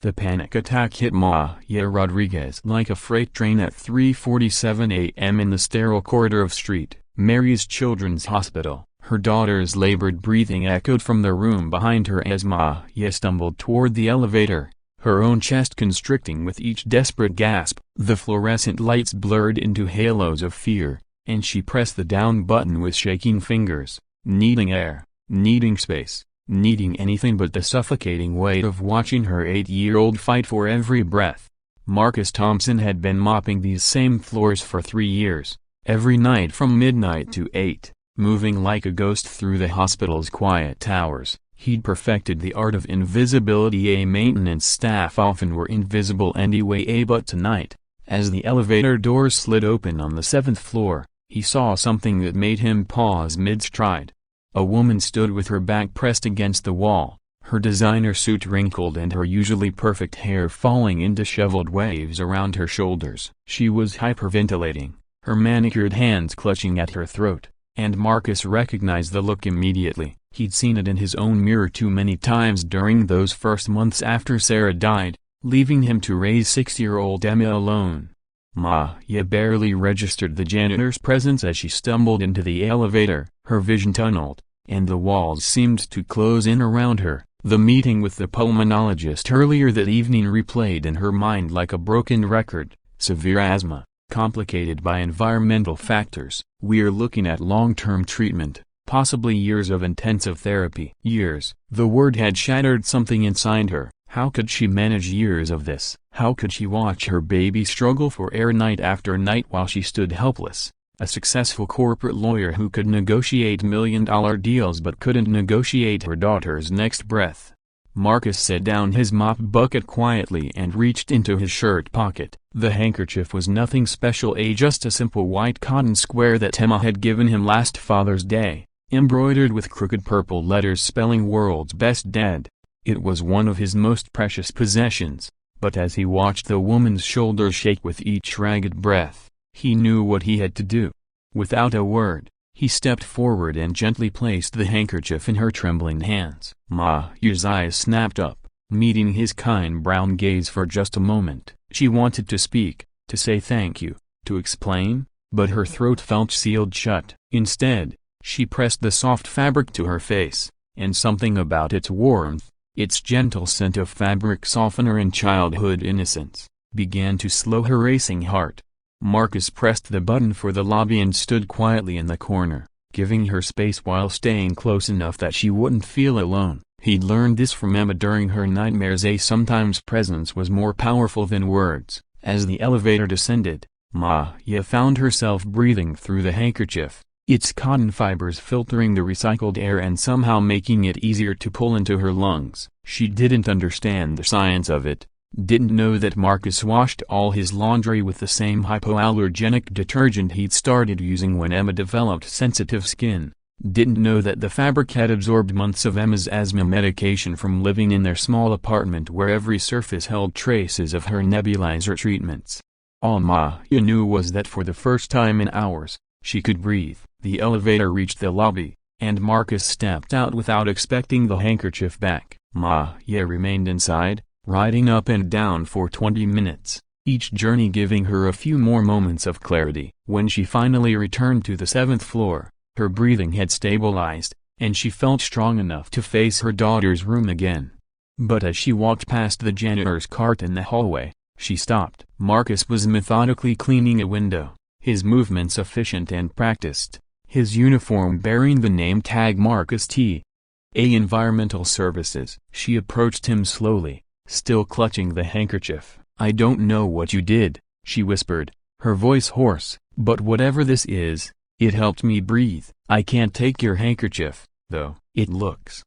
The panic attack hit Maya Rodriguez like a freight train at 3:47 a.m. in the sterile corridor of St. Mary's Children's Hospital. Her daughter's labored breathing echoed from the room behind her as Maya stumbled toward the elevator, her own chest constricting with each desperate gasp. The fluorescent lights blurred into halos of fear, and she pressed the down button with shaking fingers, needing air, needing space, needing anything but the suffocating weight of watching her 8-year-old fight for every breath. Marcus Thompson had been mopping these same floors for 3 years, every night from midnight to 8, moving like a ghost through the hospital's quiet towers. He'd perfected the art of invisibility. A maintenance staff often were invisible anyway, but tonight, as the elevator doors slid open on the 7th floor, he saw something that made him pause mid-stride. A woman stood with her back pressed against the wall, her designer suit wrinkled and her usually perfect hair falling in disheveled waves around her shoulders. She was hyperventilating, her manicured hands clutching at her throat, and Marcus recognized the look immediately. He'd seen it in his own mirror too many times during those first months after Sarah died, leaving him to raise 6-year-old Emma alone. Maya barely registered the janitor's presence as she stumbled into the elevator, her vision tunneled, and the walls seemed to close in around her. The meeting with the pulmonologist earlier that evening replayed in her mind like a broken record. Severe asthma, complicated by environmental factors. We're looking at long-term treatment, possibly years of intensive therapy. Years. The word had shattered something inside her. How could she manage years of this? How could she watch her baby struggle for air night after night while she stood helpless? A successful corporate lawyer who could negotiate million-dollar deals but couldn't negotiate her daughter's next breath. Marcus set down his mop bucket quietly and reached into his shirt pocket. The handkerchief was nothing special, just a simple white cotton square that Emma had given him last Father's Day, embroidered with crooked purple letters spelling "World's Best Dad." It was one of his most precious possessions, but as he watched the woman's shoulders shake with each ragged breath, he knew what he had to do. Without a word, he stepped forward and gently placed the handkerchief in her trembling hands. Maya's eyes snapped up, meeting his kind brown gaze for just a moment. She wanted to speak, to say thank you, to explain, but her throat felt sealed shut. Instead, she pressed the soft fabric to her face, and something about its warmth, its gentle scent of fabric softener and childhood innocence, began to slow her racing heart. Marcus pressed the button for the lobby and stood quietly in the corner, giving her space while staying close enough that she wouldn't feel alone. He'd learned this from Emma during her nightmares. Sometimes presence was more powerful than words. As the elevator descended, Maya found herself breathing through the handkerchief, its cotton fibers filtering the recycled air and somehow making it easier to pull into her lungs. She didn't understand the science of it, didn't know that Marcus washed all his laundry with the same hypoallergenic detergent he'd started using when Emma developed sensitive skin, didn't know that the fabric had absorbed months of Emma's asthma medication from living in their small apartment where every surface held traces of her nebulizer treatments. All Maya knew was that for the first time in hours, she could breathe. The elevator reached the lobby, and Marcus stepped out without expecting the handkerchief back. Maya remained inside, riding up and down for 20 minutes, each journey giving her a few more moments of clarity. When she finally returned to the 7th floor, her breathing had stabilized, and she felt strong enough to face her daughter's room again. But as she walked past the janitor's cart in the hallway, she stopped. Marcus was methodically cleaning a window, his movements efficient and practiced, his uniform bearing the name tag Marcus T. A. Environmental Services. She approached him slowly, still clutching the handkerchief. "I don't know what you did," she whispered, her voice hoarse, "but whatever this is, it helped me breathe. I can't take your handkerchief, though. It looks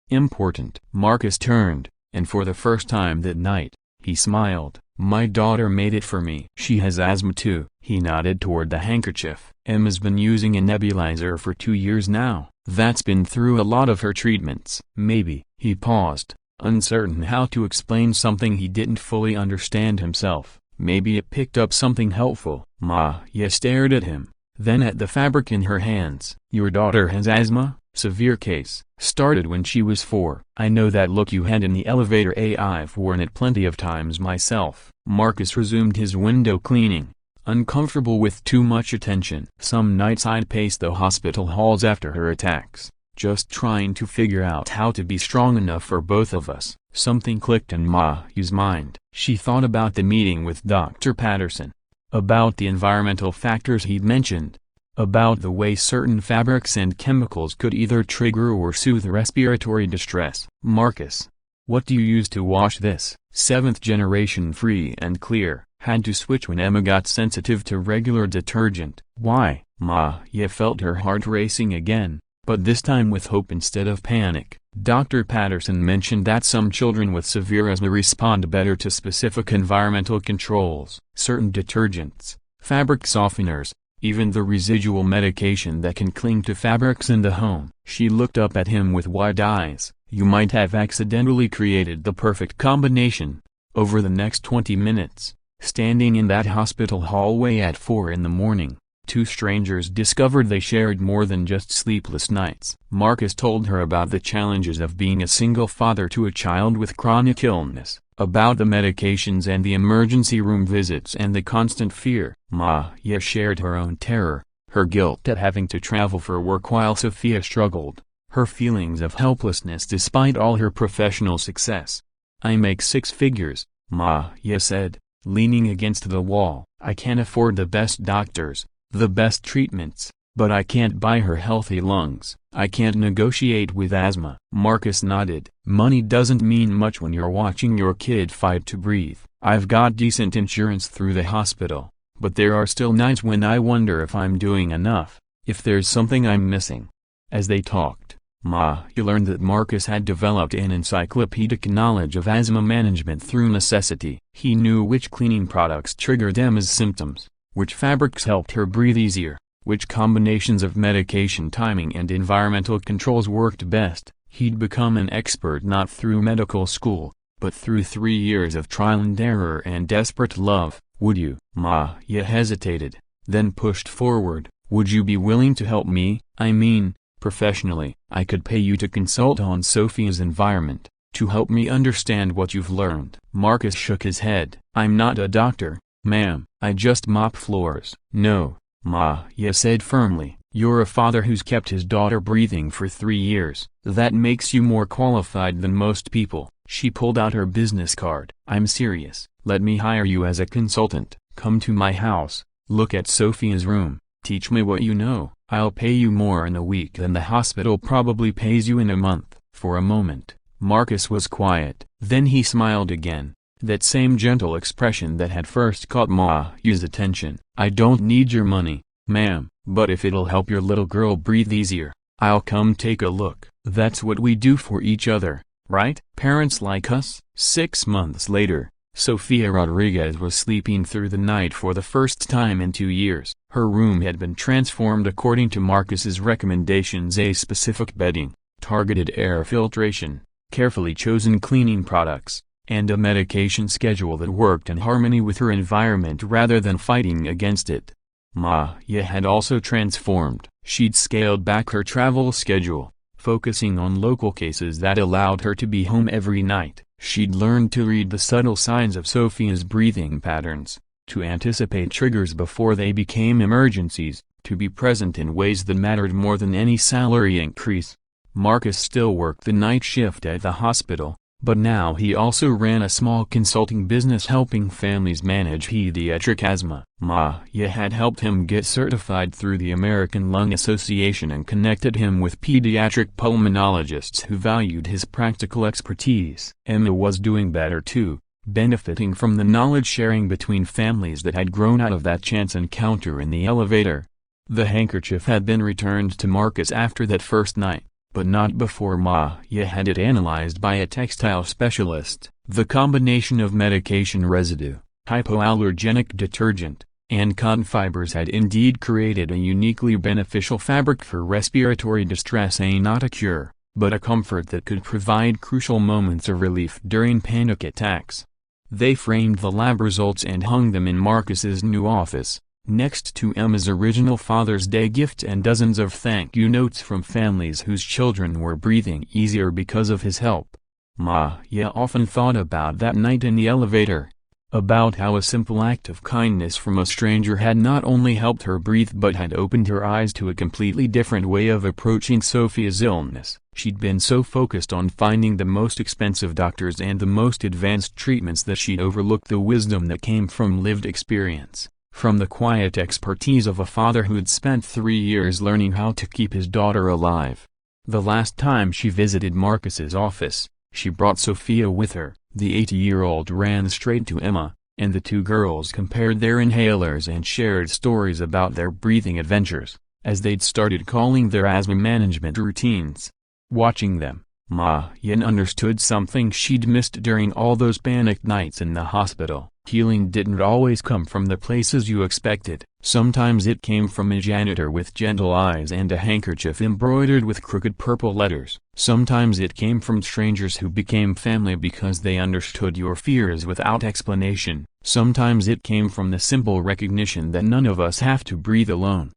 important." Marcus turned, and for the first time that night, he smiled. "My daughter made it for me. She has asthma too." He nodded toward the handkerchief. "Emma's been using a nebulizer for 2 years now. That's been through a lot of her treatments." Maybe. He paused, uncertain how to explain something he didn't fully understand himself. Maybe it picked up something helpful. Maya stared at him, then at the fabric in her hands. "Your daughter has asthma?" Severe case. Started when she was 4. I know that look you had in the elevator. I've worn it plenty of times myself. Marcus resumed his window cleaning, uncomfortable with too much attention. Some nights I'd pace the hospital halls after her attacks, just trying to figure out how to be strong enough for both of us. Something clicked in Ma's mind. She thought about the meeting with Dr. Patterson, about the environmental factors he'd mentioned, about the way certain fabrics and chemicals could either trigger or soothe respiratory distress. Marcus, what do you use to wash this? 7th generation free and clear. Had to switch when Emma got sensitive to regular detergent. Why? Ma felt her heart racing again, but this time with hope instead of panic. Dr. Patterson mentioned that some children with severe asthma respond better to specific environmental controls. Certain detergents, fabric softeners, even the residual medication that can cling to fabrics in the home. She looked up at him with wide eyes. You might have accidentally created the perfect combination. Over the next 20 minutes, standing in that hospital hallway at 4 in the morning, two strangers discovered they shared more than just sleepless nights. Marcus told her about the challenges of being a single father to a child with chronic illness, about the medications and the emergency room visits and the constant fear. Ma shared her own terror, her guilt at having to travel for work while Sophia struggled, her feelings of helplessness despite all her professional success. I make 6 figures, Ma said, leaning against the wall. I can't afford the best doctors, the best treatments, but I can't buy her healthy lungs. I can't negotiate with asthma. Marcus nodded. Money doesn't mean much when you're watching your kid fight to breathe. I've got decent insurance through the hospital, but there are still nights when I wonder if I'm doing enough, if there's something I'm missing. As they talked, Ma learned that Marcus had developed an encyclopedic knowledge of asthma management through necessity. He knew which cleaning products triggered Emma's symptoms, which fabrics helped her breathe easier, which combinations of medication timing and environmental controls worked best. He'd become an expert not through medical school, but through 3 years of trial and error and desperate love. Would you? Ma hesitated, then pushed forward. Would you be willing to help me? I mean, professionally. I could pay you to consult on Sophia's environment, to help me understand what you've learned. Marcus shook his head. I'm not a doctor, ma'am. I just mop floors. No, Ma said firmly. You're a father who's kept his daughter breathing for 3 years. That makes you more qualified than most people. She pulled out her business card. I'm serious. Let me hire you as a consultant. Come to my house, look at Sophia's room, teach me what you know. I'll pay you more in a week than the hospital probably pays you in a month. For a moment, Marcus was quiet. Then he smiled again, that same gentle expression that had first caught Ma's attention. I don't need your money, ma'am, but if it'll help your little girl breathe easier, I'll come take a look. That's what we do for each other, right? Parents like us. 6 months later, Sophia Rodriguez was sleeping through the night for the first time in 2 years. Her room had been transformed according to Marcus's recommendations: a specific bedding, targeted air filtration, carefully chosen cleaning products, and a medication schedule that worked in harmony with her environment rather than fighting against it. Ma had also transformed. She'd scaled back her travel schedule, focusing on local cases that allowed her to be home every night. She'd learned to read the subtle signs of Sophia's breathing patterns, to anticipate triggers before they became emergencies, to be present in ways that mattered more than any salary increase. Marcus still worked the night shift at the hospital, but now he also ran a small consulting business helping families manage pediatric asthma. Ma had helped him get certified through the American Lung Association and connected him with pediatric pulmonologists who valued his practical expertise. Emma was doing better too, benefiting from the knowledge sharing between families that had grown out of that chance encounter in the elevator. The handkerchief had been returned to Marcus after that first night, but not before Ma had it analyzed by a textile specialist. The combination of medication residue, hypoallergenic detergent, and cotton fibers had indeed created a uniquely beneficial fabric for respiratory distress, not a cure, but a comfort that could provide crucial moments of relief during panic attacks. They framed the lab results and hung them in Marcus's new office, Next to Emma's original Father's Day gift and dozens of thank you notes from families whose children were breathing easier because of his help, Maya often thought about that night in the elevator. About how a simple act of kindness from a stranger had not only helped her breathe but had opened her eyes to a completely different way of approaching Sophia's illness. She'd been so focused on finding the most expensive doctors and the most advanced treatments that she'd overlooked the wisdom that came from lived experience, from the quiet expertise of a father who'd spent 3 years learning how to keep his daughter alive. The last time she visited Marcus's office, she brought Sophia with her. The 80-year-old ran straight to Emma, and the two girls compared their inhalers and shared stories about their breathing adventures, as they'd started calling their asthma management routines. Watching them, Mayan understood something she'd missed during all those panicked nights in the hospital. Healing didn't always come from the places you expected. Sometimes it came from a janitor with gentle eyes and a handkerchief embroidered with crooked purple letters. Sometimes it came from strangers who became family because they understood your fears without explanation. Sometimes it came from the simple recognition that none of us have to breathe alone.